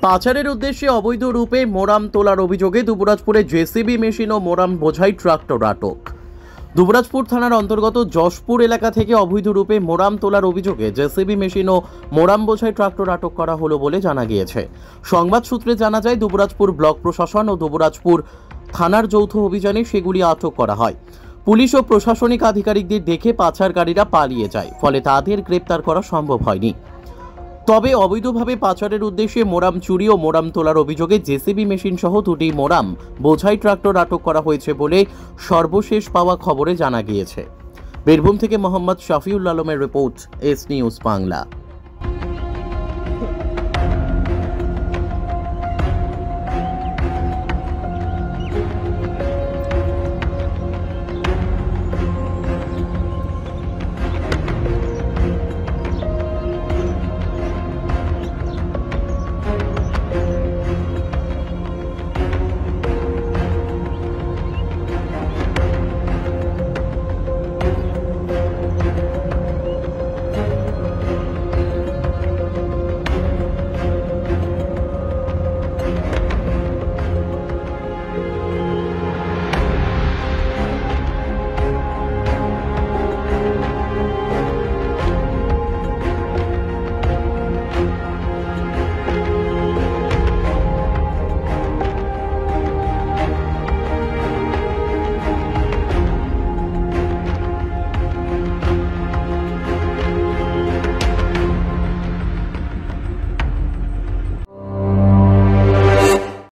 পাচারের উদ্দেশ্যে অবৈধ রূপে মোরাম তোলার অভিযোগে দুবরাজপুরে জেসিবি মেশিন ও মোরাম বোঝাই ট্রাক্টর আটক। দুবরাজপুর থানার অন্তর্গত যশপুর এলাকা থেকে অবৈধ রূপে মোরাম তোলার অভিযোগে জেসিবি মেশিন ও মোরাম বোঝাই ট্রাক্টর আটক করা হলো বলে জানা গিয়েছে। সংবাদ সূত্রে জানা যায়, দুবরাজপুর ব্লক প্রশাসন ও দুবরাজপুর থানার যৌথ অভিযানে সেগুলি আটক করা হয়। পুলিশ ও প্রশাসনিক আধিকারিকদের দেখে পাচারকারীরা পালিয়ে যায়, ফলে তাদের গ্রেপ্তার করা সম্ভব হয়নি। তবে অবৈধভাবে পাচারের উদ্দেশ্যে মোরাম চুরি ও মোরাম তোলার অভিযোগে জেসিবি মেশিন সহ দুটি মোরাম বোঝাই ট্রাক্টর আটক করা হয়েছে বলে সর্বশেষ পাওয়া খবরে জানা গিয়েছে। বীরভূম থেকে মোহাম্মদ শফিউল আলমের রিপোর্ট, এস নিউজ বাংলা।